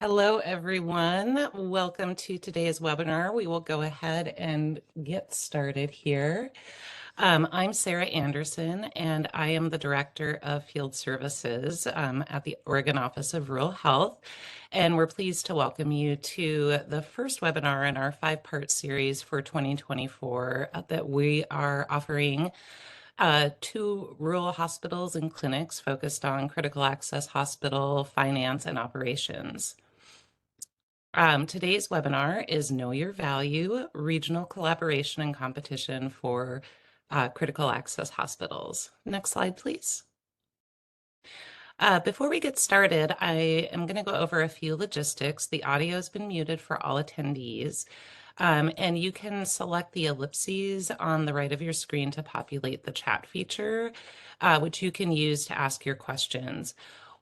Hello, everyone. Welcome to today's webinar. We will go ahead and get started here. I'm Sarah Anderson, and I am the Director of Field Services at the Oregon Office of Rural Health. And we're pleased to welcome you to the first webinar in our five-part series for 2024 that we are offering to rural hospitals and clinics focused on critical access hospital finance and operations. Today's webinar is Know Your Value, Regional Collaboration and Competition for Critical Access Hospitals. Next slide, please. Before we get started, I am going to go over a few logistics. The audio has been muted for all attendees, and you can select the ellipses on the right of your screen to populate the chat feature, which you can use to ask your questions.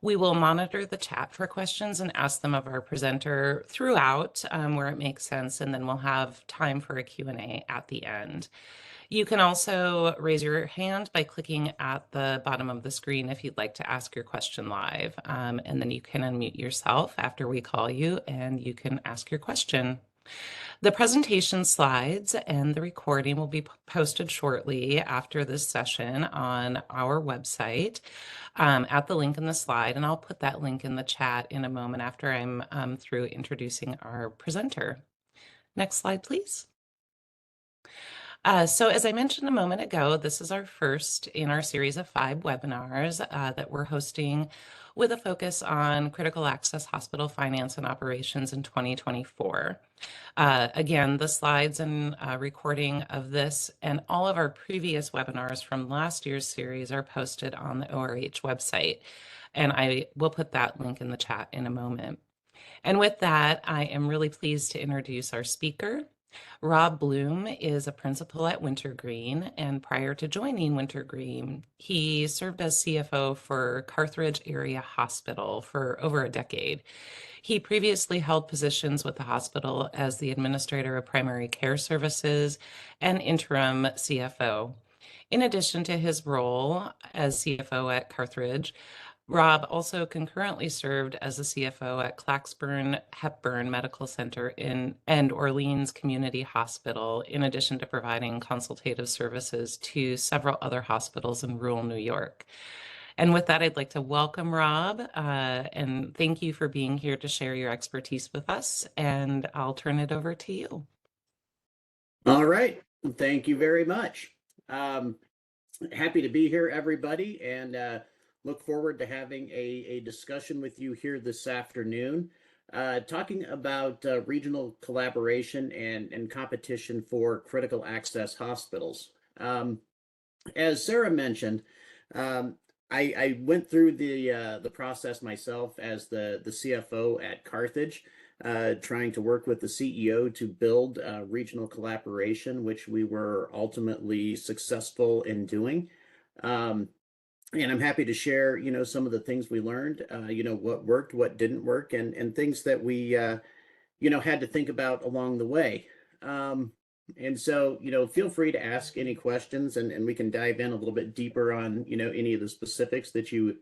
We will monitor the chat for questions and ask them of our presenter throughout where it makes sense, and then we'll have time for a Q&A at the end. You can also raise your hand by clicking at the bottom of the screen if you'd like to ask your question live, and then you can unmute yourself after we call you and you can ask your question. The presentation slides and the recording will be posted shortly after this session on our website at the link in the slide, and I'll put that link in the chat in a moment after I'm through introducing our presenter. Next slide, please. So as I mentioned a moment ago, this is our first in our series of 5 webinars that we're hosting with a focus on critical access hospital finance and operations in 2024. Again, the slides and recording of this and all of our previous webinars from last year's series are posted on the ORH website, and I will put that link in the chat in a moment. And with that, I am really pleased to introduce our speaker. Rob Bloom is a principal at Wintergreen, and prior to joining Wintergreen, he served as CFO for Carthage Area Hospital for over a decade. He previously held positions with the hospital as the Administrator of Primary Care Services and interim CFO. In addition to his role as CFO at Carthage, Rob also concurrently served as the CFO at Claxburn Hepburn Medical Center and Orleans Community Hospital, in addition to providing consultative services to several other hospitals in rural New York. And with that, I'd like to welcome Rob and thank you for being here to share your expertise with us. And I'll turn it over to you. All right. Thank you very much. Happy to be here, everybody, and look forward to having a discussion with you here this afternoon, talking about regional collaboration and competition for critical access hospitals. As Sarah mentioned, I went through the process myself as the CFO at Carthage, trying to work with the CEO to build regional collaboration, which we were ultimately successful in doing. And I'm happy to share, some of the things we learned, what worked, what didn't work, and things that we, had to think about along the way. And so, feel free to ask any questions and we can dive in a little bit deeper on, any of the specifics that you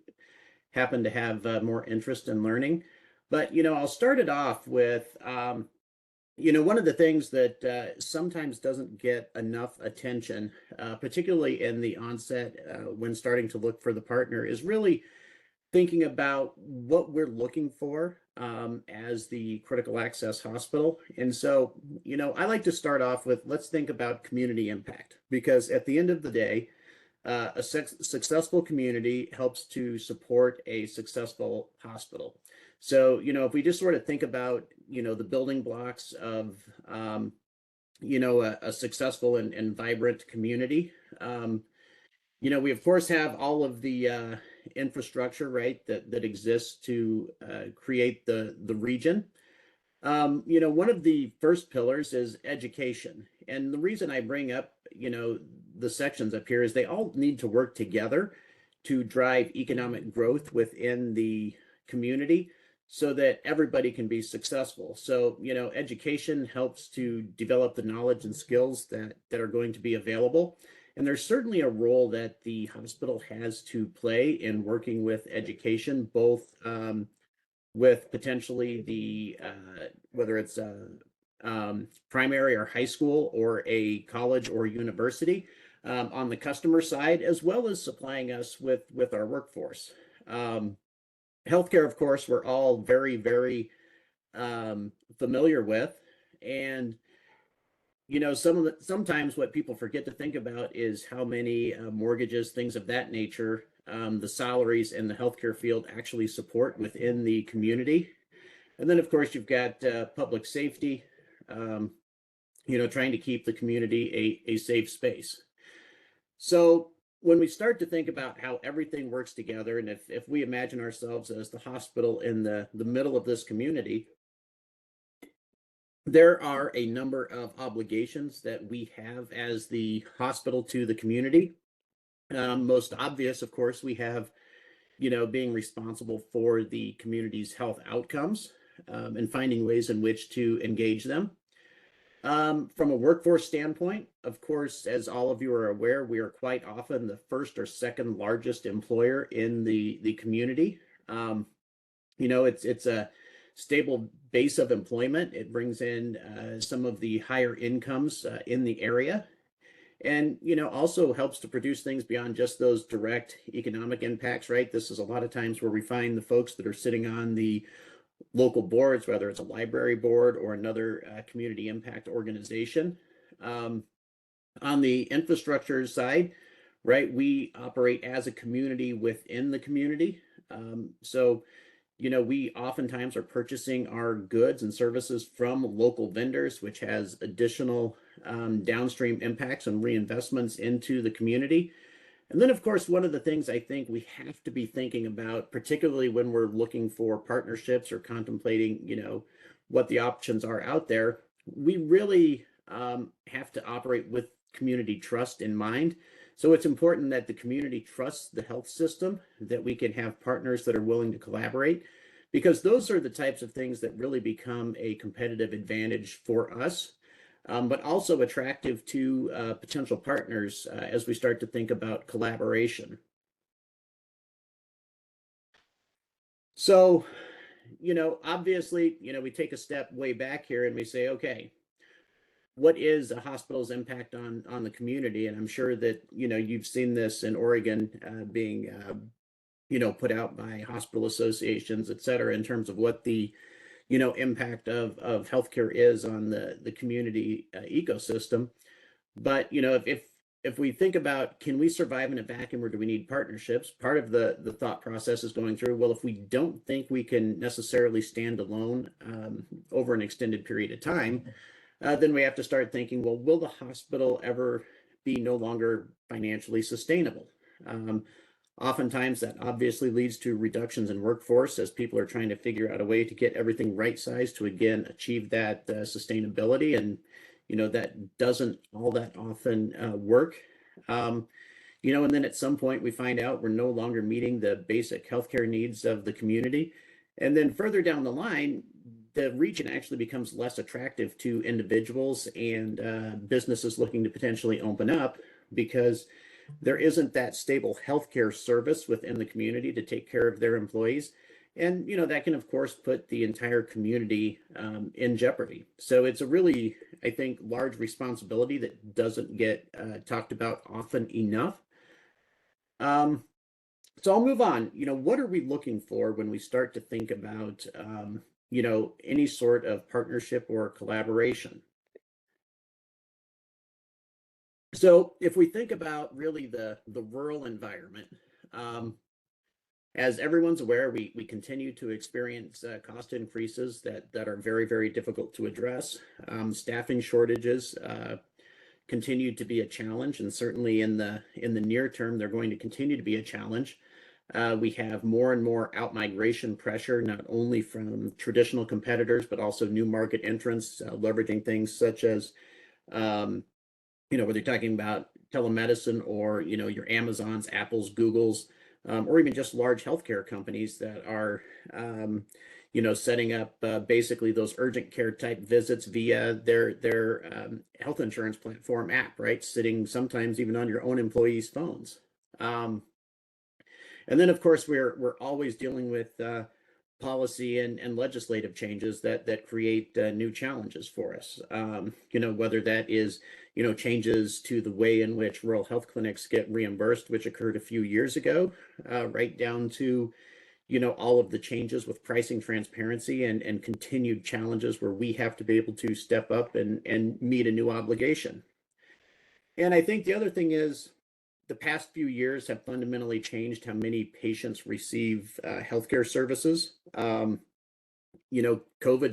happen to have more interest in learning. But, I'll start it off with, one of the things that sometimes doesn't get enough attention, particularly in the onset when starting to look for the partner, is really thinking about what we're looking for as the critical access hospital. And so, I like to start off with, let's think about community impact, because at the end of the day, a successful community helps to support a successful hospital. So, if we just sort of think about, the building blocks of, a successful and vibrant community, we of course have all of the infrastructure, right, that exists to create the region. One of the first pillars is education. And the reason I bring up, the sections up here is they all need to work together to drive economic growth within the community so that everybody can be successful. So, education helps to develop the knowledge and skills that are going to be available. And there's certainly a role that the hospital has to play in working with education, both with potentially whether it's primary or high school or a college or university on the customer side, as well as supplying us with our workforce. Healthcare, of course, we're all very, very familiar with. And sometimes what people forget to think about is how many mortgages, things of that nature, the salaries in the healthcare field actually support within the community. And then, of course, you've got public safety, trying to keep the community a safe space. So when we start to think about how everything works together, and if we imagine ourselves as the hospital in the middle of this community, there are a number of obligations that we have as the hospital to the community. Most obvious, of course, we have, being responsible for the community's health outcomes and finding ways in which to engage them. From a workforce standpoint, of course, as all of you are aware, we are quite often the first or second largest employer in the community. It's a stable base of employment. It brings in some of the higher incomes in the area, and also helps to produce things beyond just those direct economic impacts, right? This is a lot of times where we find the folks that are sitting on the local boards, whether it's a library board or another community impact organization. On the infrastructure side, right, we operate as a community within the community. So we oftentimes are purchasing our goods and services from local vendors, which has additional downstream impacts and reinvestments into the community. And then, of course, one of the things I think we have to be thinking about, particularly when we're looking for partnerships or contemplating, what the options are out there, we really have to operate with community trust in mind. So it's important that the community trusts the health system, that we can have partners that are willing to collaborate, because those are the types of things that really become a competitive advantage for us, but also attractive to potential partners as we start to think about collaboration. So, obviously, we take a step way back here and we say, okay, what is a hospital's impact on the community? And I'm sure that you've seen this in Oregon being put out by hospital associations, et cetera, in terms of what the impact of healthcare is on the community ecosystem. But if we think about, can we survive in a vacuum, or do we need partnerships? Part of the thought process is going through, well, if we don't think we can necessarily stand alone over an extended period of time, then we have to start thinking, well, will the hospital ever be no longer financially sustainable? Oftentimes that obviously leads to reductions in workforce as people are trying to figure out a way to get everything right sized to, again, achieve that sustainability. And, that doesn't all that often work. And then at some point we find out we're no longer meeting the basic healthcare needs of the community. And then further down the line, the region actually becomes less attractive to individuals and businesses looking to potentially open up, because there isn't that stable healthcare service within the community to take care of their employees. And, that can, of course, put the entire community in jeopardy. So it's a really, I think, large responsibility that doesn't get talked about often enough. So I'll move on. What are we looking for when we start to think about, any sort of partnership or collaboration? So if we think about really the rural environment, as everyone's aware, we continue to experience cost increases that are very, very difficult to address. Staffing shortages continue to be a challenge, and certainly in the near term, they're going to continue to be a challenge. We have more and more out-migration pressure, not only from traditional competitors, but also new market entrants, leveraging things such as whether you're talking about telemedicine or, your Amazons, Apples, Googles, or even just large healthcare companies that are, setting up basically those urgent care type visits via their health insurance platform app, right? Sitting sometimes even on your own employees' phones. And then, of course, we're always dealing with policy and legislative changes that create new challenges for us. Whether that is, changes to the way in which rural health clinics get reimbursed, which occurred a few years ago, right down to, all of the changes with pricing transparency and continued challenges where we have to be able to step up and meet a new obligation. And I think the other thing is the past few years have fundamentally changed how many patients receive healthcare services. COVID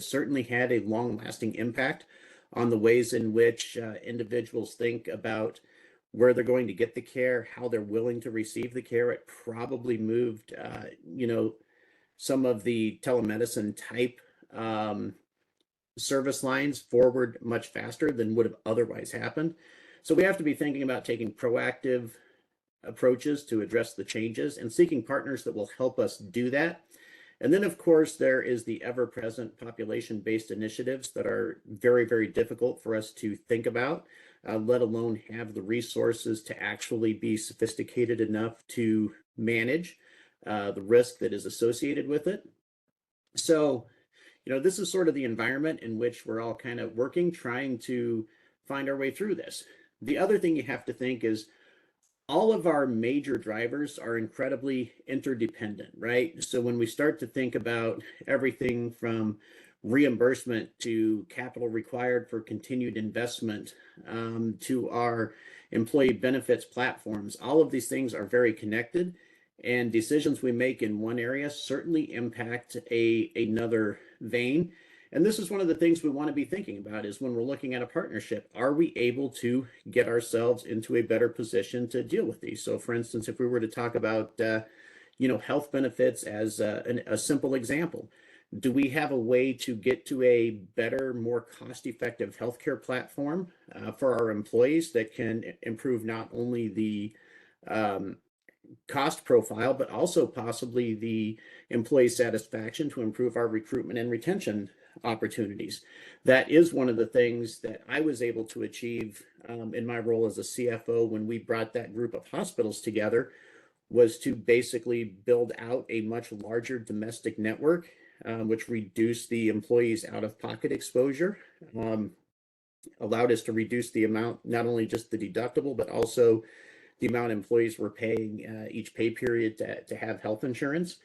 certainly had a long-lasting impact on the ways in which individuals think about where they're going to get the care, how they're willing to receive the care. It probably moved, some of the telemedicine type service lines forward much faster than would have otherwise happened. So we have to be thinking about taking proactive approaches to address the changes and seeking partners that will help us do that. And then, of course, there is the ever-present population-based initiatives that are very, very difficult for us to think about, let alone have the resources to actually be sophisticated enough to manage the risk that is associated with it. So, this is sort of the environment in which we're all kind of working, trying to find our way through this. The other thing you have to think is all of our major drivers are incredibly interdependent, right? So when we start to think about everything from reimbursement to capital required for continued investment, to our employee benefits platforms, all of these things are very connected, and decisions we make in one area certainly impact another vein. And this is one of the things we want to be thinking about is when we're looking at a partnership, are we able to get ourselves into a better position to deal with these? So for instance, if we were to talk about, health benefits as a simple example, do we have a way to get to a better, more cost-effective healthcare platform for our employees that can improve not only the cost profile, but also possibly the employee satisfaction to improve our recruitment and retention opportunities? That is one of the things that I was able to achieve in my role as a CFO when we brought that group of hospitals together, was to basically build out a much larger domestic network, which reduced the employees' out-of-pocket exposure, allowed us to reduce the amount, not only just the deductible, but also the amount employees were paying each pay period to have health insurance,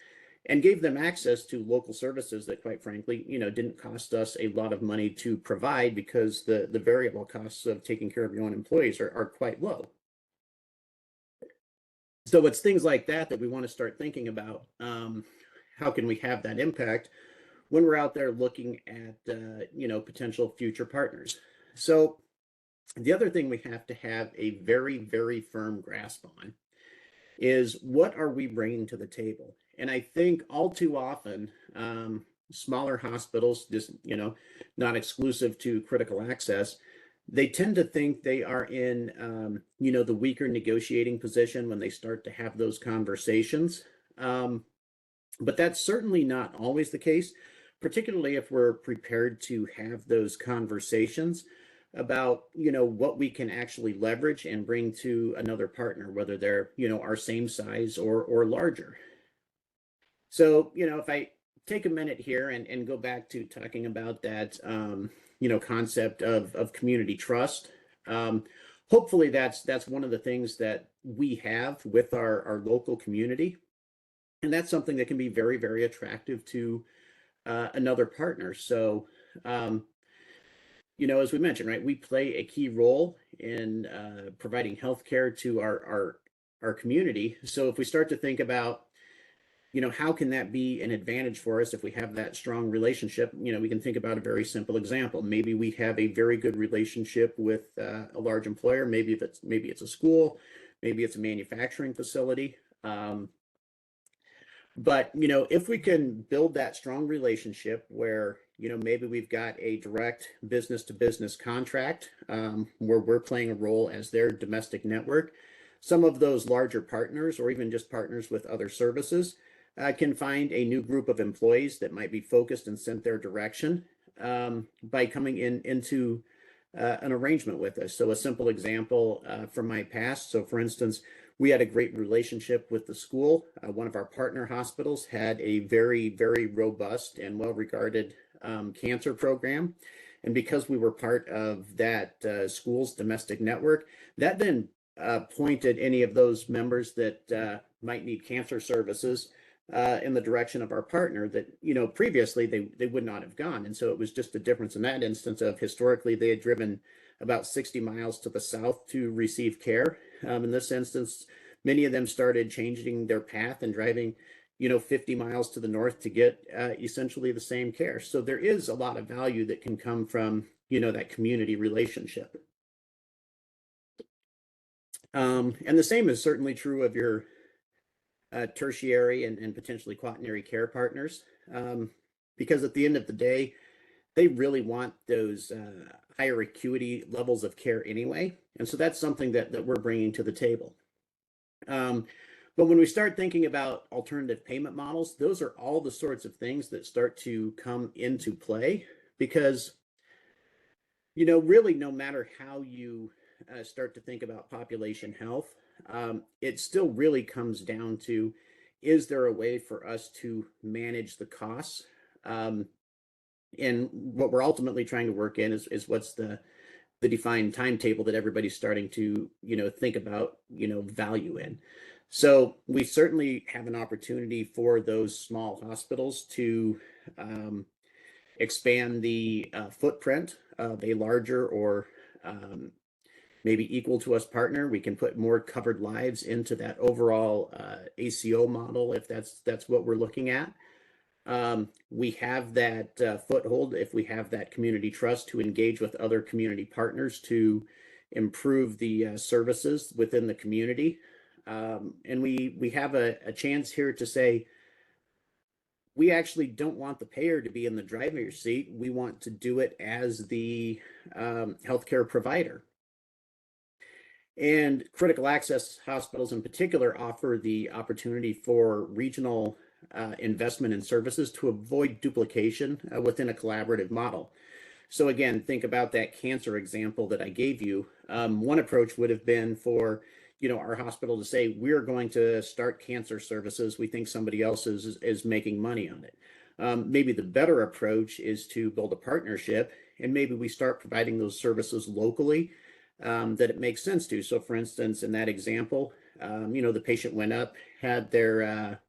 and gave them access to local services that, quite frankly, didn't cost us a lot of money to provide because the variable costs of taking care of your own employees are quite low. So it's things like that we want to start thinking about. How can we have that impact when we're out there looking at, potential future partners? So the other thing we have to have a very, very firm grasp on is what are we bringing to the table? And I think all too often, smaller hospitals, just, not exclusive to critical access, they tend to think they are in, the weaker negotiating position when they start to have those conversations. But that's certainly not always the case, particularly if we're prepared to have those conversations about, what we can actually leverage and bring to another partner, whether they're, our same size or larger. So, if I take a minute here and go back to talking about that, concept of community trust, hopefully that's one of the things that we have with our local community. And that's something that can be very, very attractive to another partner. So, as we mentioned, right, we play a key role in providing healthcare to our community. So if we start to think about, how can that be an advantage for us if we have that strong relationship? We can think about a very simple example. Maybe we have a very good relationship with a large employer. Maybe it's a school, maybe it's a manufacturing facility. But, if we can build that strong relationship where, maybe we've got a direct business to business contract, where we're playing a role as their domestic network, some of those larger partners, or even just partners with other services, can find a new group of employees that might be focused and sent their direction by coming into an arrangement with us. So a simple example from my past. So for instance, We had a great relationship with the school. One of our partner hospitals had a very, very robust and well-regarded cancer program. And because we were part of that school's domestic network, that then pointed any of those members that might need cancer services in the direction of our partner that, previously they would not have gone. And so it was just a difference in that instance of historically they had driven about 60 miles to the south to receive care. In this instance, many of them started changing their path and driving 50 miles to the north to get essentially the same care. So there is a lot of value that can come from, that community relationship. And the same is certainly true of your tertiary and potentially quaternary care partners, because at the end of the day, they really want those higher acuity levels of care anyway. And so that's something that we're bringing to the table. But when we start thinking about alternative payment models, those are all the sorts of things that start to come into play because, really no matter how you start to think about population health, it still really comes down to, is there a way for us to manage the costs? And what we're ultimately trying to work in is what's the defined timetable that everybody's starting to, think about, value in. So we certainly have an opportunity for those small hospitals to expand the footprint of a larger or maybe equal to us partner. We can put more covered lives into that overall ACO model if that's what we're looking at. We have that foothold if we have that community trust to engage with other community partners to improve the services within the community. And we have a chance here to say, we actually don't want the payer to be in the driver's seat. We want to do it as the healthcare provider. And critical access hospitals in particular offer the opportunity for regional investment in services to avoid duplication within a collaborative model. So again, think about that cancer example that I gave you. One approach would have been for our hospital to say, we're going to start cancer services. We think somebody else is making money on it. Maybe the better approach is to build a partnership, and maybe we start providing those services locally that it makes sense to. So for instance, in that example, the patient went up, had their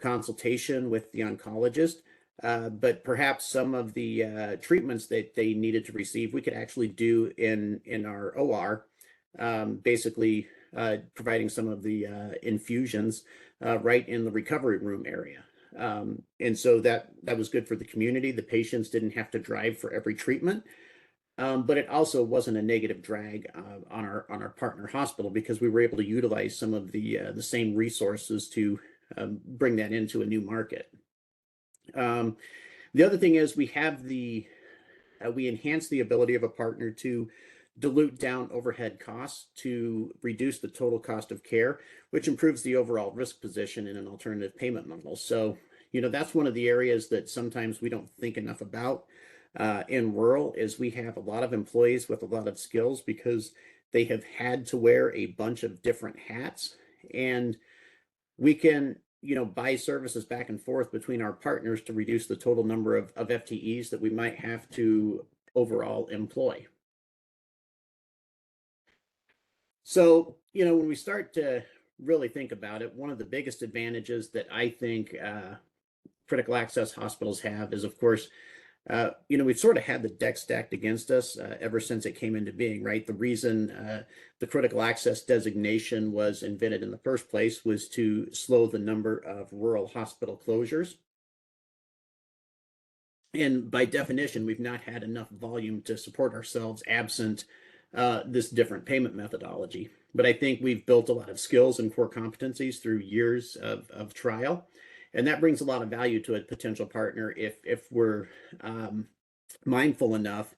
consultation with the oncologist, but perhaps some of the treatments that they needed to receive, we could actually do in our OR, basically providing some of the infusions right in the recovery room area. And so that was good for the community. The patients didn't have to drive for every treatment. But it also wasn't a negative drag on our partner hospital because we were able to utilize some of the same resources to bring that into a new market. The other thing is we enhance the ability of a partner to dilute down overhead costs to reduce the total cost of care, which improves the overall risk position in an alternative payment model. So, that's one of the areas that sometimes we don't think enough about in rural is we have a lot of employees with a lot of skills because they have had to wear a bunch of different hats, and we can buy services back and forth between our partners to reduce the total number of FTEs that we might have to overall employ. So, when we start to really think about it, one of the biggest advantages that I think critical access hospitals have is, of course, we've sort of had the deck stacked against us ever since it came into being, right? The reason the critical access designation was invented in the first place was to slow the number of rural hospital closures. And by definition, we've not had enough volume to support ourselves absent this different payment methodology. But I think we've built a lot of skills and core competencies through years of trial. And that brings a lot of value to a potential partner if we're mindful enough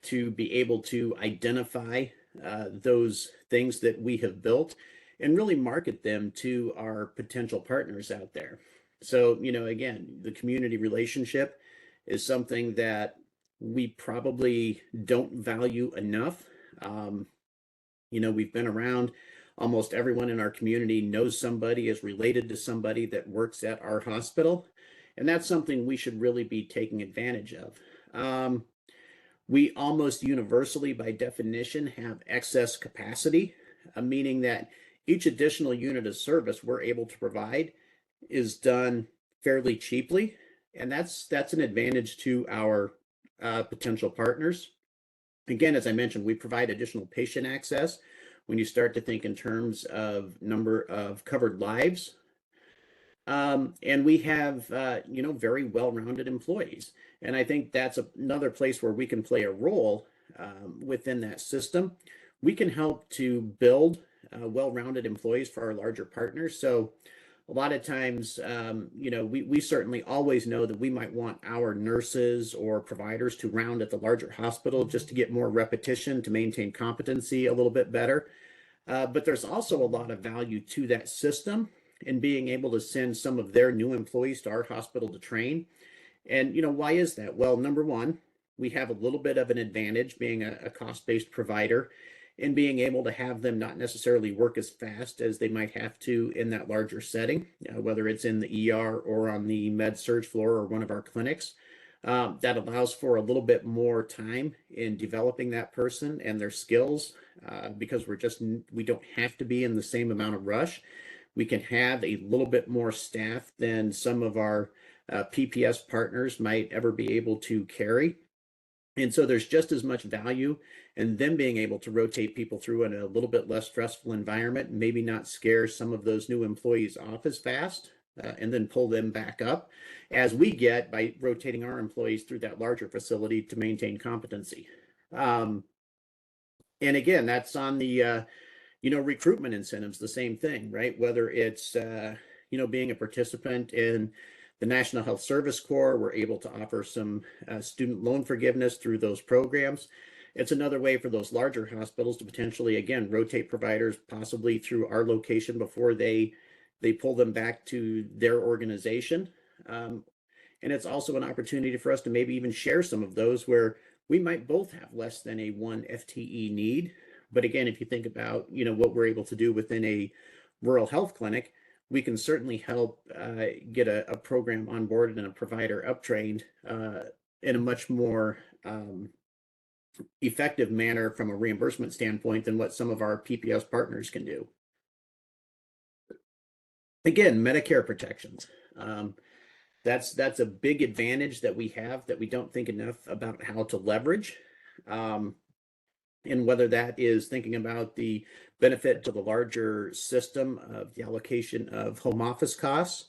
to be able to identify those things that we have built and really market them to our potential partners out there. So, again, the community relationship is something that we probably don't value enough. We've been around Almost everyone in our community knows somebody, is related to somebody that works at our hospital. And that's something we should really be taking advantage of. We almost universally, by definition, have excess capacity, meaning that each additional unit of service we're able to provide is done fairly cheaply. And that's an advantage to our potential partners. Again, as I mentioned, we provide additional patient access. When you start to think in terms of number of covered lives, and we have, very well-rounded employees. And I think that's another place where we can play a role within that system. We can help to build well-rounded employees for our larger partners. So a lot of times, we certainly always know that we might want our nurses or providers to round at the larger hospital just to get more repetition, to maintain competency a little bit better. But there's also a lot of value to that system in being able to send some of their new employees to our hospital to train. And, why is that? Well, number one, we have a little bit of an advantage being a cost-based provider and being able to have them not necessarily work as fast as they might have to in that larger setting, whether it's in the ER or on the med surg floor or one of our clinics. That allows for a little bit more time in developing that person and their skills because we don't have to be in the same amount of rush. We can have a little bit more staff than some of our PPS partners might ever be able to carry. And so there's just as much value in them being able to rotate people through in a little bit less stressful environment, maybe not scare some of those new employees off as fast, and then pull them back up as we get by rotating our employees through that larger facility to maintain competency. And again, that's on the recruitment incentives, the same thing, right? Whether it's, being a participant in the National Health Service Corps, we're able to offer some student loan forgiveness through those programs. It's another way for those larger hospitals to potentially, again, rotate providers possibly through our location before they pull them back to their organization. And it's also an opportunity for us to maybe even share some of those where we might both have less than a one FTE need. But again, if you think about, what we're able to do within a rural health clinic, we can certainly help get a program onboarded and a provider uptrained in a much more effective manner from a reimbursement standpoint than what some of our PPS partners can do. Again, Medicare protections. That's a big advantage that we have that we don't think enough about how to leverage. And whether that is thinking about the benefit to the larger system of the allocation of home office costs,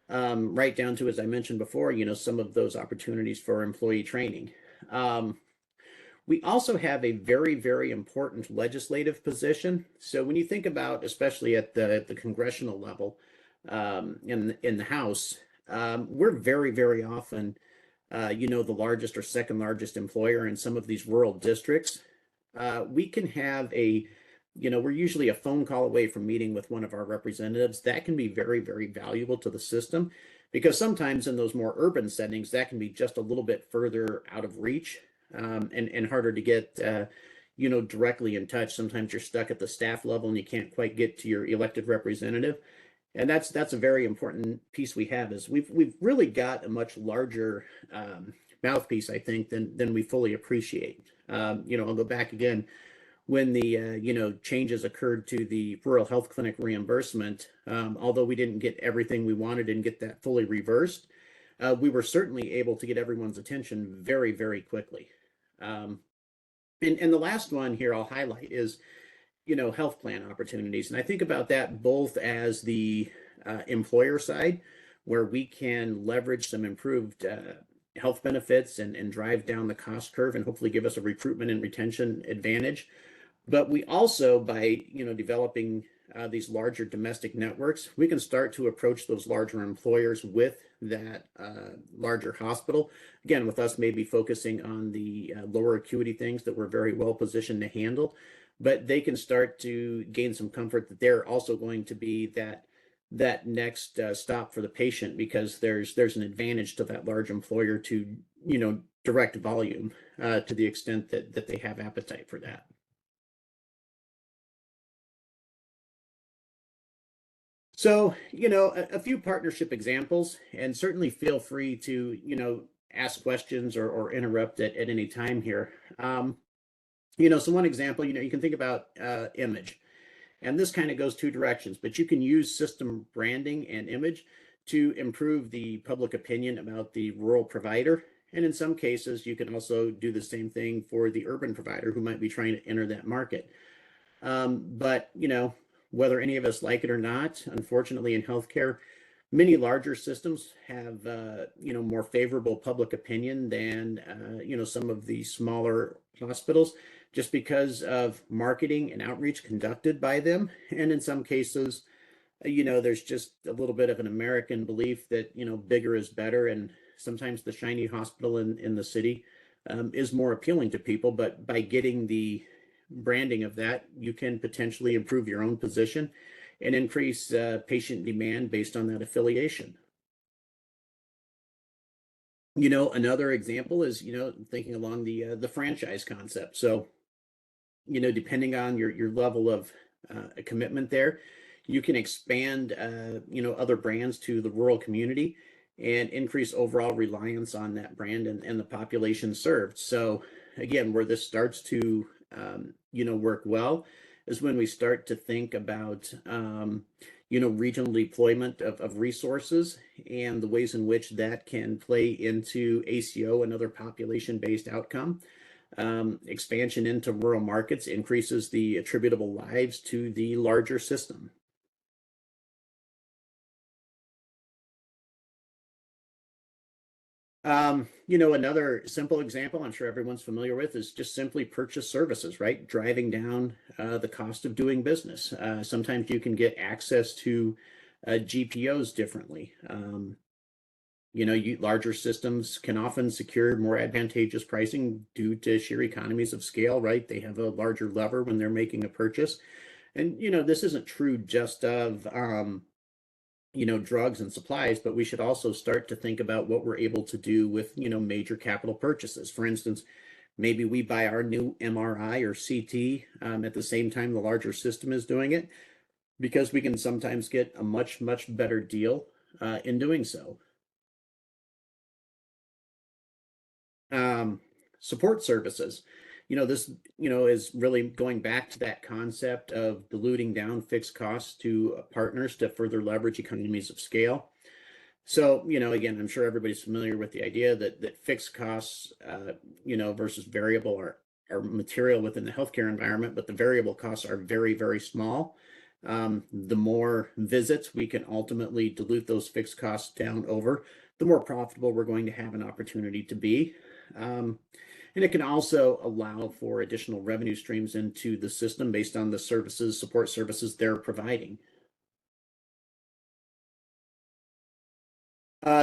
right down to, as I mentioned before, some of those opportunities for employee training. We also have a very, very important legislative position. So when you think about, especially at the congressional level, in the House, we're very, very often, the largest or second largest employer in some of these rural districts. We can have we're usually a phone call away from meeting with one of our representatives. That can be very, very valuable to the system because sometimes in those more urban settings, that can be just a little bit further out of reach and harder to get, directly in touch. Sometimes you're stuck at the staff level and you can't quite get to your elected representative. And that's a very important piece we have is we've really got a much larger mouthpiece, I think, than we fully appreciate. I'll go back again when the changes occurred to the rural health clinic reimbursement. Although we didn't get everything we wanted and get that fully reversed, we were certainly able to get everyone's attention very, very quickly. And the last one here I'll highlight is health plan opportunities. And I think about that both as the employer side, where we can leverage some improved health benefits and drive down the cost curve and hopefully give us a recruitment and retention advantage. But we also, by developing these larger domestic networks, we can start to approach those larger employers with that larger hospital. Again, with us maybe focusing on the lower acuity things that we're very well positioned to handle, but they can start to gain some comfort that they're also going to be that next stop for the patient because there's an advantage to that large employer to direct volume to the extent that they have appetite for that. So, a few partnership examples, and certainly feel free to, ask questions or interrupt at any time here. So one example, you can think about image. And this kind of goes two directions, but you can use system branding and image to improve the public opinion about the rural provider. And in some cases, you can also do the same thing for the urban provider who might be trying to enter that market. But, whether any of us like it or not, unfortunately, in healthcare, many larger systems have, more favorable public opinion than, some of the smaller hospitals, just because of marketing and outreach conducted by them. And in some cases, there's just a little bit of an American belief that, bigger is better. And sometimes the shiny hospital in the city is more appealing to people. But by getting the branding of that, you can potentially improve your own position and increase patient demand based on that affiliation. Another example is, thinking along the franchise concept. So, depending on your level of commitment there, you can expand, other brands to the rural community and increase overall reliance on that brand and the population served. So again, where this starts to, work well is when we start to think about, regional deployment of resources and the ways in which that can play into ACO and other population-based outcome. Expansion into rural markets increases the attributable lives to the larger system. Another simple example I'm sure everyone's familiar with is just simply purchase services, right? Driving down the cost of doing business. Sometimes you can get access to GPOs differently. Larger systems can often secure more advantageous pricing due to sheer economies of scale, right? They have a larger lever when they're making a purchase. And, this isn't true just of, drugs and supplies, but we should also start to think about what we're able to do with, major capital purchases. For instance, maybe we buy our new MRI or CT at the same time the larger system is doing it, because we can sometimes get a much, much better deal in doing so. um, Support services. This, is really going back to that concept of diluting down fixed costs to partners to further leverage economies of scale. So, again, I'm sure everybody's familiar with the idea that fixed costs, versus variable are material within the healthcare environment, but the variable costs are very, very small. The more visits we can ultimately dilute those fixed costs down over, the more profitable we're going to have an opportunity to be. Um, and it can also allow for additional revenue streams into the system based on the support services they're providing.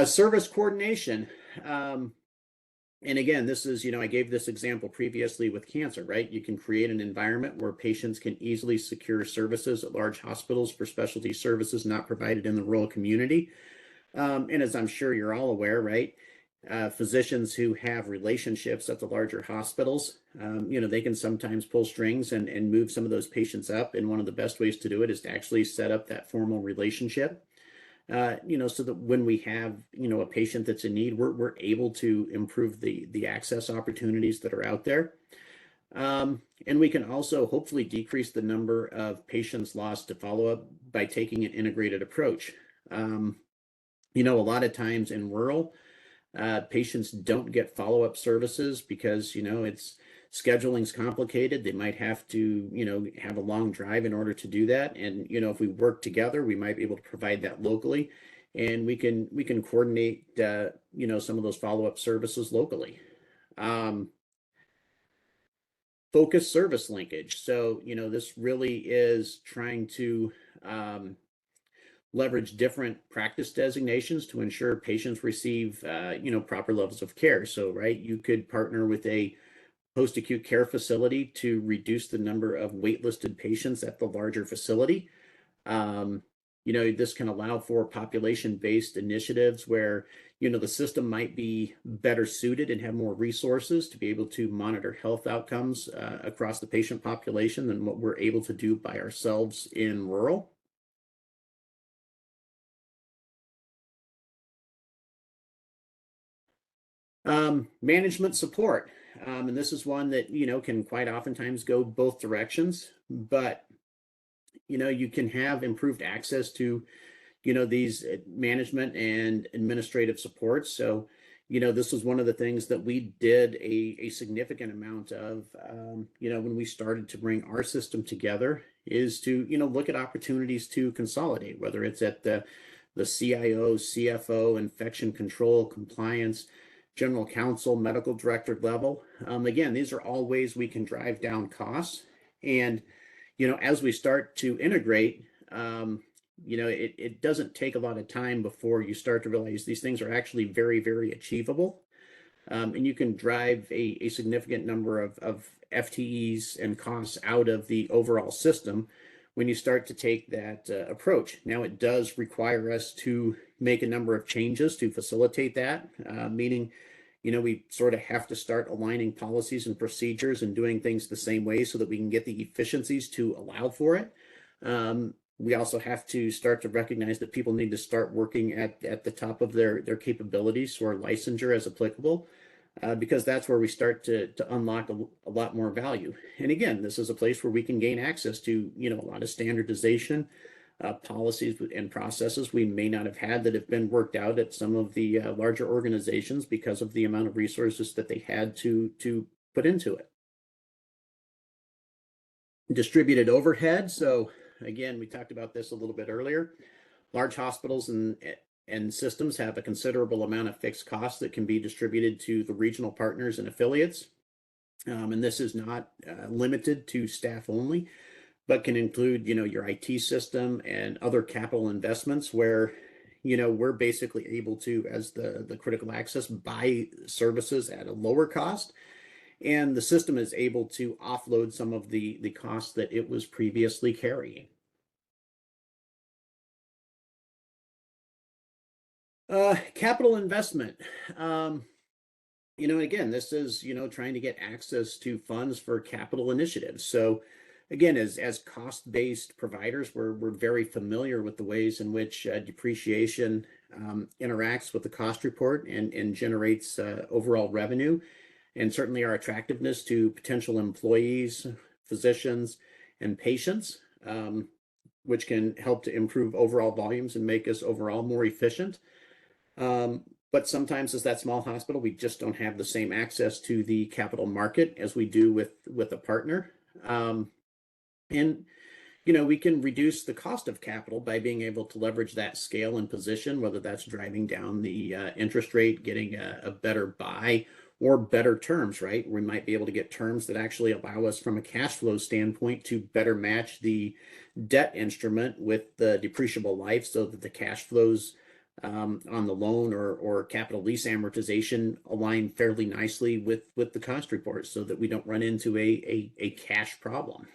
Service coordination. Um, and again, this is, I gave this example previously with cancer, right? You can create an environment where patients can easily secure services at large hospitals for specialty services not provided in the rural community. And as I'm sure you're all aware, right? Physicians who have relationships at the larger hospitals, they can sometimes pull strings and move some of those patients up. And one of the best ways to do it is to actually set up that formal relationship, so that when we have, a patient that's in need, we're able to improve the access opportunities that are out there. And we can also hopefully decrease the number of patients lost to follow-up by taking an integrated approach. A lot of times in rural, patients don't get follow-up services because, it's scheduling's complicated. They might have to, have a long drive in order to do that. And, if we work together, we might be able to provide that locally, and we can coordinate, some of those follow-up services locally. Um, Focus service linkage. So, this really is trying to, leverage different practice designations to ensure patients receive, proper levels of care. So, right, you could partner with a post-acute care facility to reduce the number of waitlisted patients at the larger facility. Um, this can allow for population-based initiatives where, the system might be better suited and have more resources to be able to monitor health outcomes across the patient population than what we're able to do by ourselves in rural. Management support. And this is one that, can quite oftentimes go both directions, but, you can have improved access to, these management and administrative supports. So, this was one of the things that we did a significant amount of, when we started to bring our system together, is to, look at opportunities to consolidate, whether it's at the CIO, CFO, infection control, compliance, general counsel, medical director level. Again, these are all ways we can drive down costs. And, as we start to integrate, it doesn't take a lot of time before you start to realize these things are actually very, very achievable. And you can drive a significant number of FTEs and costs out of the overall system when you start to take that approach. Now, it does require us to make a number of changes to facilitate that, meaning, we sort of have to start aligning policies and procedures and doing things the same way so that we can get the efficiencies to allow for it. We also have to start to recognize that people need to start working at the top of their capabilities or licensure as applicable, because that's where we start to unlock a lot more value. And again, this is a place where we can gain access to, a lot of standardization, policies and processes we may not have had that have been worked out at some of the larger organizations because of the amount of resources that they had to put into it. Distributed overhead. So again, we talked about this a little bit earlier. Large hospitals and systems have a considerable amount of fixed costs that can be distributed to the regional partners and affiliates. And this is not limited to staff only, but can include, your IT system and other capital investments where, we're basically able to, as the critical access, buy services at a lower cost. And the system is able to offload some of the costs that it was previously carrying. Capital investment. Again, this is, trying to get access to funds for capital initiatives. So again, as cost-based providers, we're very familiar with the ways in which depreciation interacts with the cost report and generates overall revenue, and certainly our attractiveness to potential employees, physicians, and patients, which can help to improve overall volumes and make us overall more efficient. But sometimes as that small hospital, we just don't have the same access to the capital market as we do with a partner. And we can reduce the cost of capital by being able to leverage that scale and position, whether that's driving down the interest rate, getting a better buy, or better terms, right? We might be able to get terms that actually allow us from a cash flow standpoint to better match the debt instrument with the depreciable life so that the cash flows on the loan or capital lease amortization align fairly nicely with the cost report so that we don't run into a cash problem.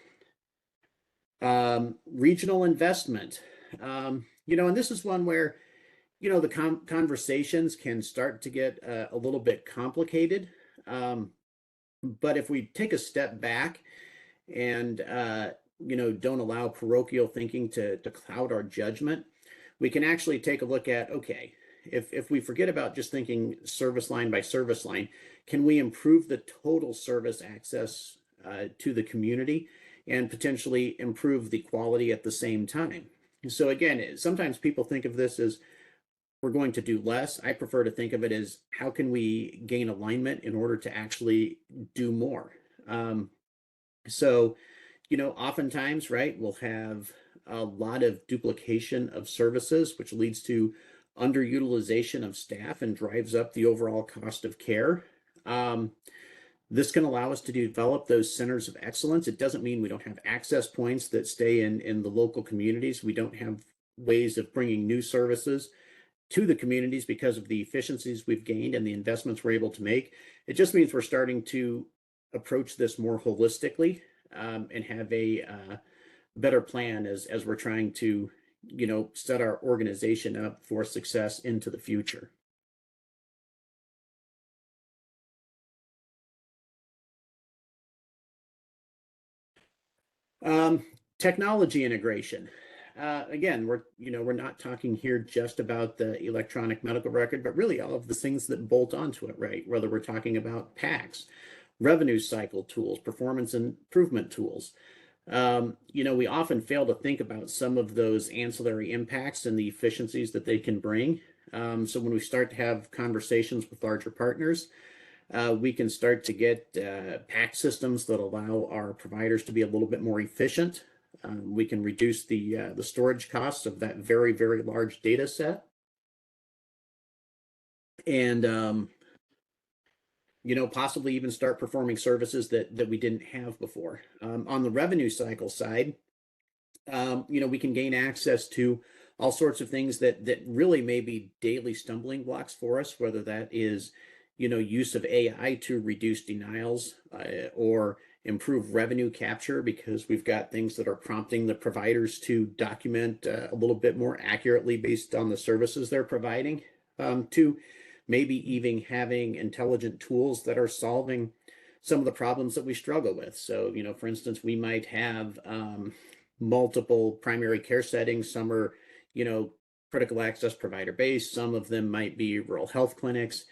Regional investment. And this is one where, the conversations can start to get a little bit complicated. But if we take a step back and, don't allow parochial thinking to cloud our judgment, we can actually take a look at, okay, if we forget about just thinking service line by service line, can we improve the total service access to the community and potentially improve the quality at the same time? So again, sometimes people think of this as we're going to do less. I prefer to think of it as how can we gain alignment in order to actually do more. So, oftentimes, right, we'll have a lot of duplication of services, which leads to underutilization of staff and drives up the overall cost of care. This can allow us to develop those centers of excellence. It doesn't mean we don't have access points that stay in the local communities. We don't have ways of bringing new services to the communities because of the efficiencies we've gained and the investments we're able to make. It just means we're starting to approach this more holistically, and have a better plan as we're trying to, set our organization up for success into the future. Technology integration. again, we're not talking here just about the electronic medical record, but really all of the things that bolt onto it, right? Whether we're talking about PACS, revenue cycle tools, performance improvement tools. We often fail to think about some of those ancillary impacts and the efficiencies that they can bring. So when we start to have conversations with larger partners, we can start to get PAC systems that allow our providers to be a little bit more efficient. We can reduce the storage costs of that very, very large data set. And possibly even start performing services that we didn't have before. On the revenue cycle side, we can gain access to all sorts of things that really may be daily stumbling blocks for us, whether that is, use of AI to reduce denials or improve revenue capture, because we've got things that are prompting the providers to document a little bit more accurately based on the services they're providing, to maybe even having intelligent tools that are solving some of the problems that we struggle with. So, for instance, we might have multiple primary care settings. Some are, critical access provider based. Some of them might be rural health clinics.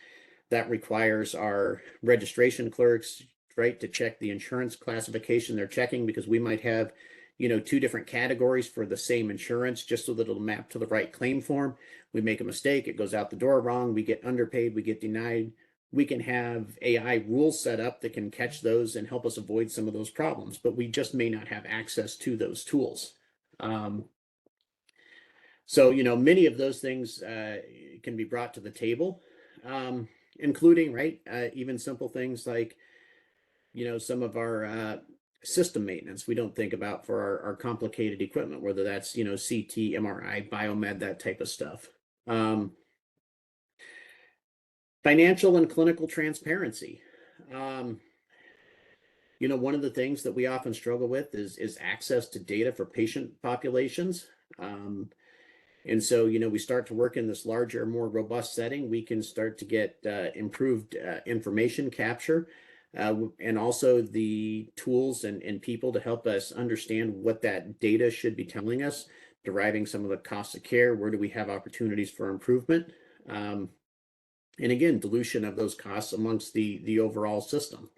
That requires our registration clerks, right, to check the insurance classification they're checking, because we might have, two different categories for the same insurance, just so that it'll map to the right claim form. We make a mistake, it goes out the door wrong, we get underpaid, we get denied. We can have AI rules set up that can catch those and help us avoid some of those problems, but we just may not have access to those tools. So, many of those things can be brought to the table, including, right, even simple things like, some of our system maintenance we don't think about for our complicated equipment, whether that's, CT, MRI, biomed, that type of stuff. Financial and clinical transparency. One of the things that we often struggle with is access to data for patient populations. And so, we start to work in this larger, more robust setting. We can start to get improved information capture, and also the tools and people to help us understand what that data should be telling us, deriving some of the costs of care. Where do we have opportunities for improvement? And again, dilution of those costs amongst the overall system.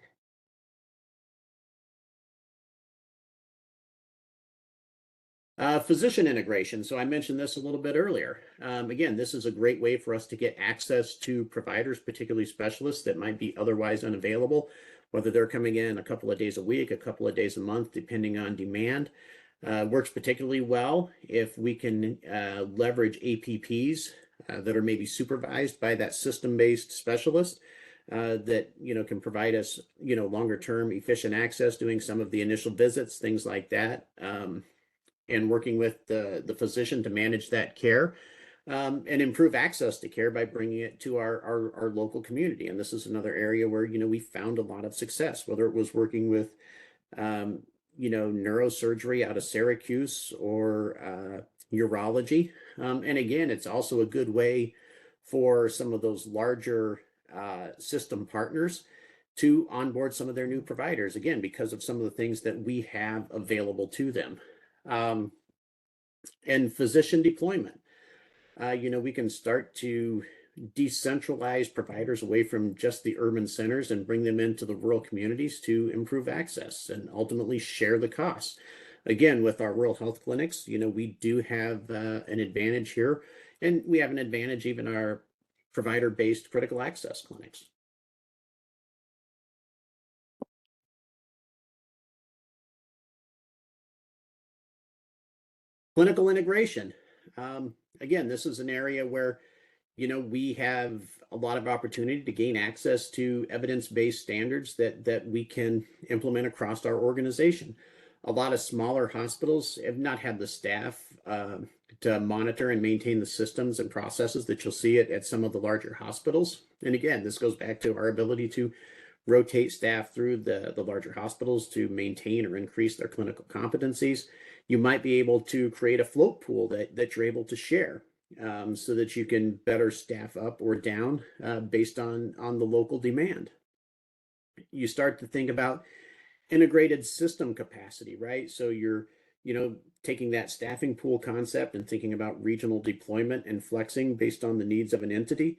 Physician integration. So I mentioned this a little bit earlier. Again, this is a great way for us to get access to providers, particularly specialists that might be otherwise unavailable, whether they're coming in a couple of days a week, a couple of days a month, depending on demand. Works particularly well if we can leverage APPs that are maybe supervised by that system-based specialist that can provide us longer term efficient access, doing some of the initial visits, things like that, and working with the physician to manage that care, and improve access to care by bringing it to our local community. And this is another area where we found a lot of success, whether it was working with neurosurgery out of Syracuse or urology. And again, it's also a good way for some of those larger system partners to onboard some of their new providers, again, because of some of the things that we have available to them. And physician deployment. We can start to decentralize providers away from just the urban centers and bring them into the rural communities to improve access and ultimately share the costs. Again, with our rural health clinics, we do have an advantage here, and we have an advantage even our provider-based critical access clinics. Clinical integration. Again, this is an area where, we have a lot of opportunity to gain access to evidence-based standards that we can implement across our organization. A lot of smaller hospitals have not had the staff to monitor and maintain the systems and processes that you'll see at some of the larger hospitals. And again, this goes back to our ability to rotate staff through the larger hospitals to maintain or increase their clinical competencies. You might be able to create a float pool that you're able to share, so that you can better staff up or down based on the local demand. You start to think about integrated system capacity, right? So you're taking that staffing pool concept and thinking about regional deployment and flexing based on the needs of an entity.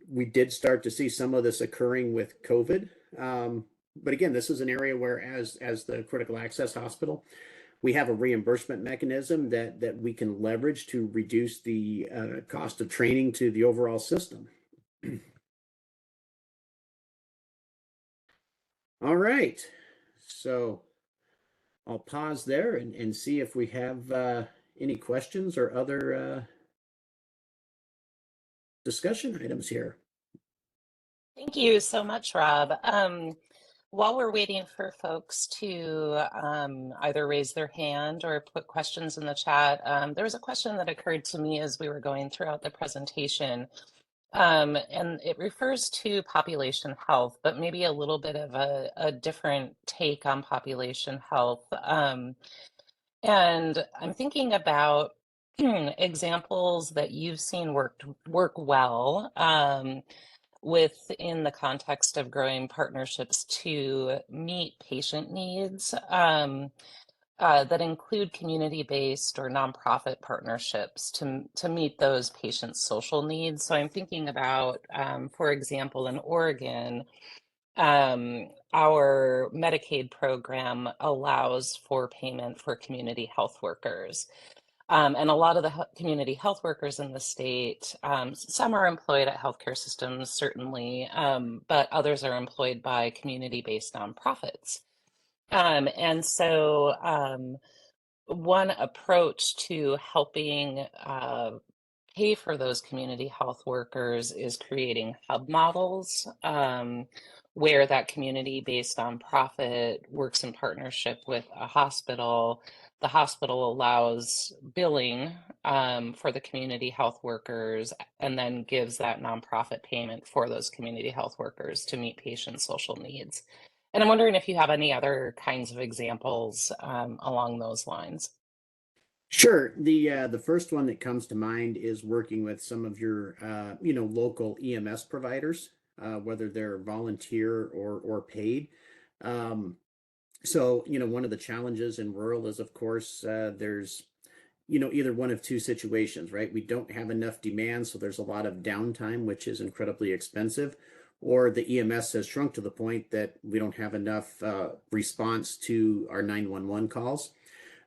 We did start to see some of this occurring with COVID. But again, this is an area where as the critical access hospital, we have a reimbursement mechanism that we can leverage to reduce the cost of training to the overall system. All right, so I'll pause there and see if we have any questions or other discussion items here. Thank you so much, Rob. While we're waiting for folks to either raise their hand or put questions in the chat, there was a question that occurred to me as we were going throughout the presentation. And it refers to population health, but maybe a little bit of a different take on population health. And I'm thinking about examples that you've seen work well within the context of growing partnerships to meet patient needs that include community-based or nonprofit partnerships to meet those patients' social needs. So I'm thinking about, for example, in Oregon, our Medicaid program allows for payment for community health workers. And a lot of the community health workers in the state, some are employed at healthcare systems, certainly, but others are employed by community-based nonprofits. And so one approach to helping pay for those community health workers is creating hub models where that community-based nonprofit works in partnership with a hospital. The hospital allows billing for the community health workers and then gives that nonprofit payment for those community health workers to meet patients' social needs. And I'm wondering if you have any other kinds of examples along those lines. Sure. The first one that comes to mind is working with some of your local EMS providers, whether they're volunteer or paid. So one of the challenges in rural is, of course, there's either one of two situations, right? We don't have enough demand, so there's a lot of downtime, which is incredibly expensive, or the EMS has shrunk to the point that we don't have enough response to our 911 calls.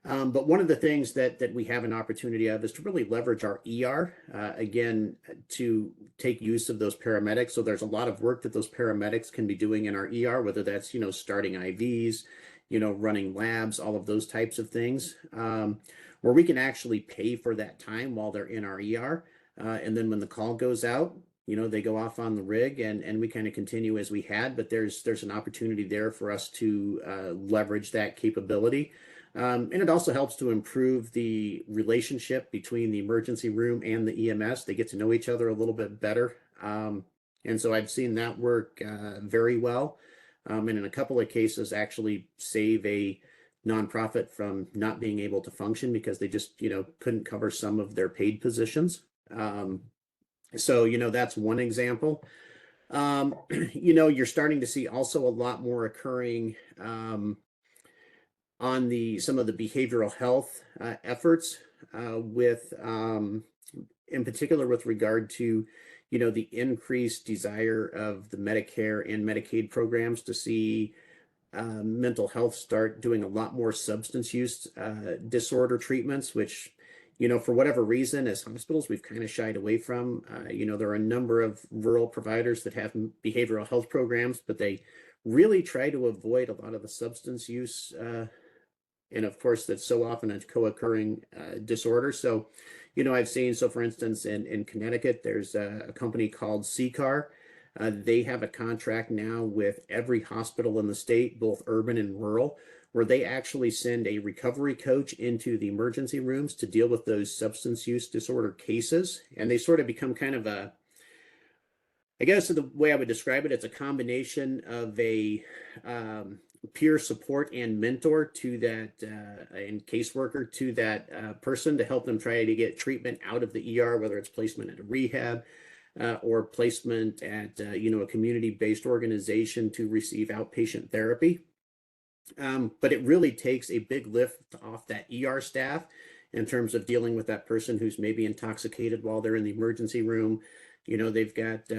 But one of the things that we have an opportunity of is to really leverage our ER, again, to take use of those paramedics. So there's a lot of work that those paramedics can be doing in our ER, whether that's, starting IVs, running labs, all of those types of things, where we can actually pay for that time while they're in our ER. And then when the call goes out, they go off on the rig and we kind of continue as we had, but there's an opportunity there for us to leverage that capability. And it also helps to improve the relationship between the emergency room and the EMS. They get to know each other a little bit better. And so I've seen that work very well. And in a couple of cases, actually save a nonprofit from not being able to function because they just, couldn't cover some of their paid positions. So, that's one example. You're starting to see also a lot more occurring on some of the behavioral health efforts with in particular with regard to the increased desire of the Medicare and Medicaid programs to see mental health start doing a lot more substance use disorder treatments, which for whatever reason as hospitals we've kind of shied away from. There are a number of rural providers that have behavioral health programs, but they really try to avoid a lot of the substance use and of course, that's so often a co-occurring disorder. So, I've seen, so for instance, in Connecticut, there's a company called CCAR. They have a contract now with every hospital in the state, both urban and rural, where they actually send a recovery coach into the emergency rooms to deal with those substance use disorder cases. And they sort of become kind of I guess the way I would describe it, it's a combination of a peer support and mentor to that and caseworker to that person to help them try to get treatment out of the ER, whether it's placement at a rehab or placement at a community-based organization to receive outpatient therapy. But it really takes a big lift off that ER staff in terms of dealing with that person who's maybe intoxicated while they're in the emergency room. They've got,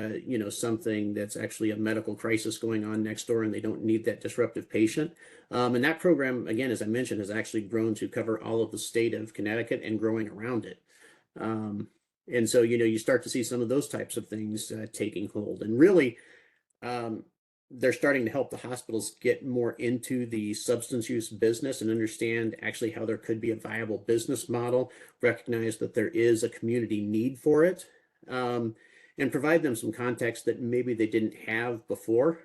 something that's actually a medical crisis going on next door and they don't need that disruptive patient. And that program, again, as I mentioned, has actually grown to cover all of the state of Connecticut and growing around it. Um, and so, you start to see some of those types of things taking hold. And really, um, they're starting to help the hospitals get more into the substance use business and understand actually how there could be a viable business model, recognize that there is a community need for it, um, and provide them some context that maybe they didn't have before.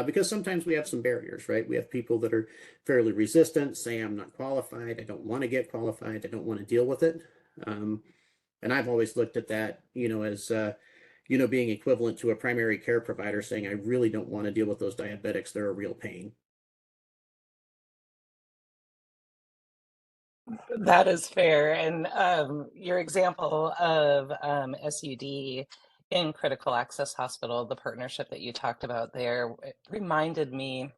Because sometimes we have some barriers, right? We have people that are fairly resistant, say, I'm not qualified, I don't want to get qualified, I don't want to deal with it. Um, and I've always looked at that, as being equivalent to a primary care provider saying, I really don't want to deal with those diabetics. They're a real pain. That is fair. And your example of SUD in Critical Access Hospital, the partnership that you talked about there, it reminded me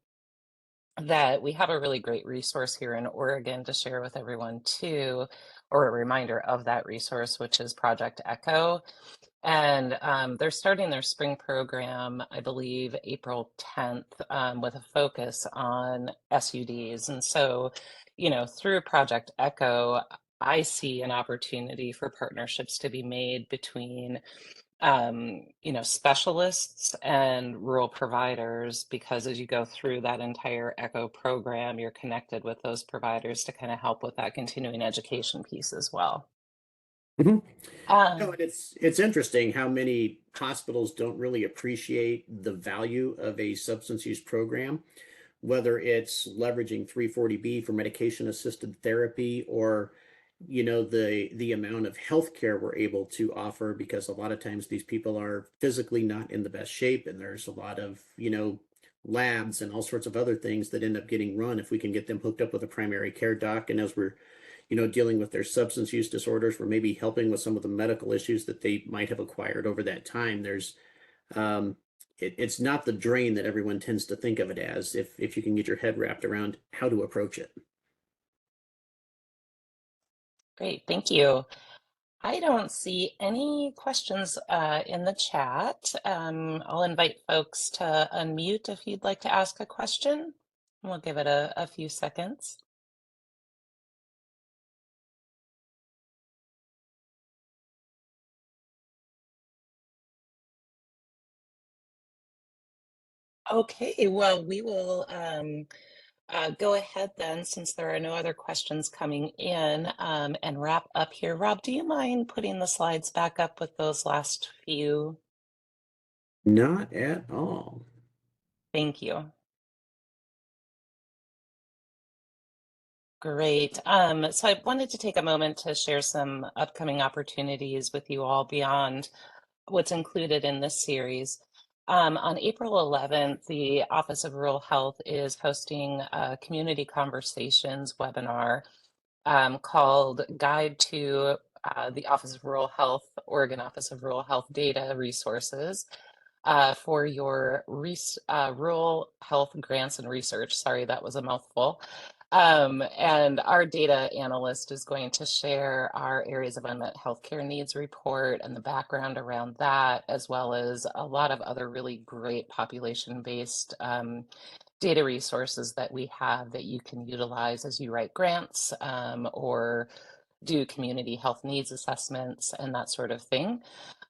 that we have a really great resource here in Oregon to share with everyone too, or a reminder of that resource, which is Project Echo. And they're starting their spring program, I believe, April 10th, with a focus on SUDs. And so, through Project Echo, I see an opportunity for partnerships to be made between specialists and rural providers, because as you go through that entire ECHO program, you're connected with those providers to kind of help with that continuing education piece as well. Mhm. No, Um, and it's interesting how many hospitals don't really appreciate the value of a substance use program, whether it's leveraging 340B for medication assisted therapy or the amount of healthcare we're able to offer, because a lot of times these people are physically not in the best shape and there's a lot of labs and all sorts of other things that end up getting run if we can get them hooked up with a primary care doc. And as we're dealing with their substance use disorders, we're maybe helping with some of the medical issues that they might have acquired over that time. Um, it's not the drain that everyone tends to think of it as, if you can get your head wrapped around how to approach it. Great, thank you. I don't see any questions in the chat. I'll invite folks to unmute if you'd like to ask a question. We'll give it a few seconds. Okay, well, we will go ahead then, since there are no other questions coming in, and wrap up here. Rob, do you mind putting the slides back up with those last few? Not at all. Thank you. Great. So I wanted to take a moment to share some upcoming opportunities with you all beyond what's included in this series. On April 11th, the Office of Rural Health is hosting a community conversations webinar called Guide to the Office of Rural Health, Oregon Office of Rural Health Data Resources for your rural health grants and research. Sorry, that was a mouthful. And our data analyst is going to share our areas of unmet healthcare needs report and the background around that, as well as a lot of other really great population-based data resources that we have that you can utilize as you write grants or do community health needs assessments and that sort of thing.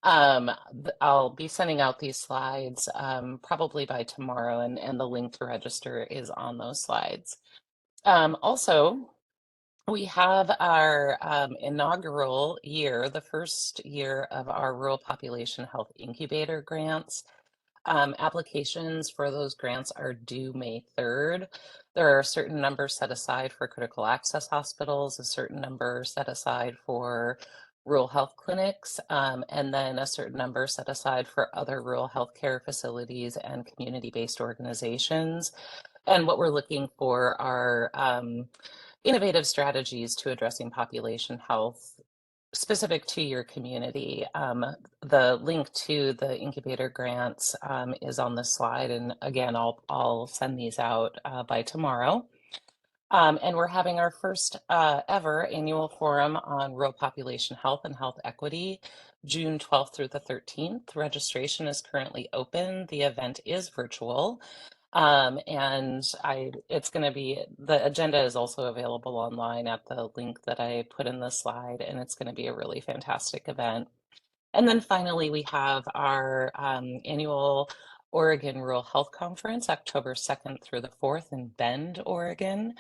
I'll be sending out these slides probably by tomorrow, and the link to register is on those slides. Also, we have our inaugural year, the first year of our Rural Population Health Incubator grants. Applications for those grants are due May 3rd. There are a certain number set aside for critical access hospitals, a certain number set aside for rural health clinics, and then a certain number set aside for other rural health care facilities and community-based organizations. And what we're looking for are innovative strategies to addressing population health specific to your community. The link to the incubator grants is on the slide. And again, I'll send these out by tomorrow. And we're having our first ever annual forum on rural population health and health equity, June 12th through the 13th. Registration is currently open. The event is virtual. It's going to be, the agenda is also available online at the link that I put in the slide, and it's going to be a really fantastic event. And then finally, we have our annual Oregon Rural Health Conference, October 2nd through the 4th in Bend, Oregon.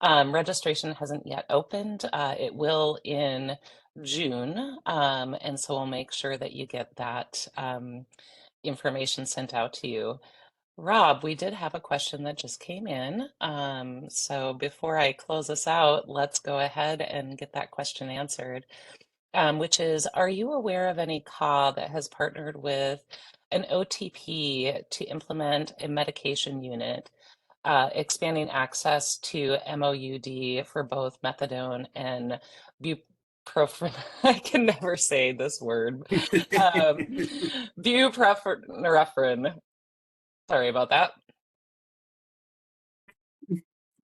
Registration hasn't yet opened. It will in June. And so we'll make sure that you get that information sent out to you. Rob, we did have a question that just came in. So before I close us out, let's go ahead and get that question answered, which is, are you aware of any CAW that has partnered with an OTP to implement a medication unit, expanding access to MOUD for both methadone and buprenorphine? I can never say this word. Buprenorphine. Sorry about that.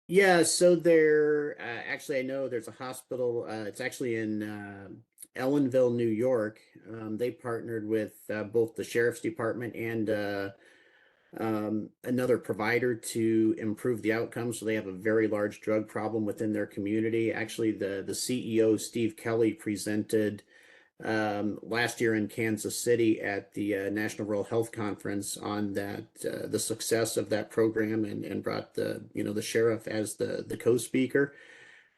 Yeah, so there actually I know there's a hospital. It's actually in Ellenville, New York. They partnered with both the sheriff's department and another provider to improve the outcomes. So they have a very large drug problem within their community. Actually, the CEO, Steve Kelly, presented last year in Kansas City at the National Rural Health Conference on that the success of that program, and brought the sheriff as the co-speaker.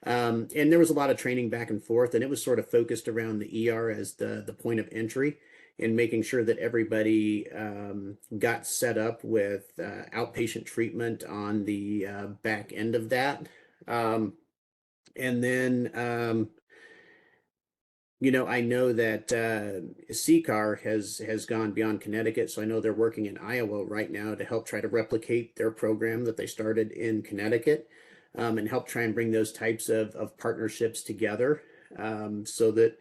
And there was a lot of training back and forth, and it was sort of focused around the ER as the point of entry, and making sure that everybody got set up with outpatient treatment on the back end of that. And then I know that CCAR has gone beyond Connecticut, so I know they're working in Iowa right now to help try to replicate their program that they started in Connecticut, and help try and bring those types of partnerships together, so that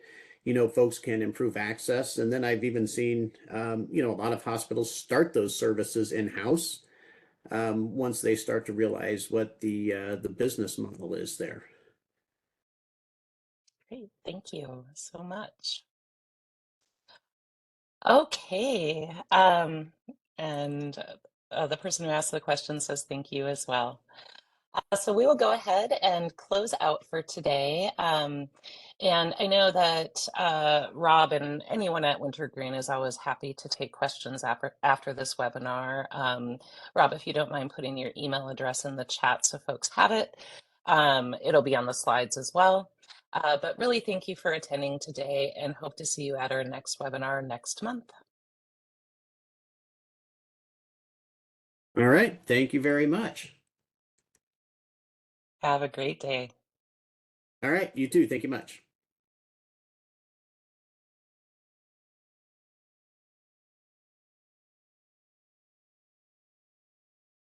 folks can improve access. And then I've even seen a lot of hospitals start those services in-house, once they start to realize what the business model is there. Great, thank you so much. Okay, and the person who asked the question says thank you as well. So we will go ahead and close out for today. And I know that Rob and anyone at Wintergreen is always happy to take questions after this webinar. Rob, if you don't mind putting your email address in the chat so folks have it. It'll be on the slides as well. But really thank you for attending today, and hope to see you at our next webinar next month. All right, thank you very much. Have a great day. All right, you too. Thank you much.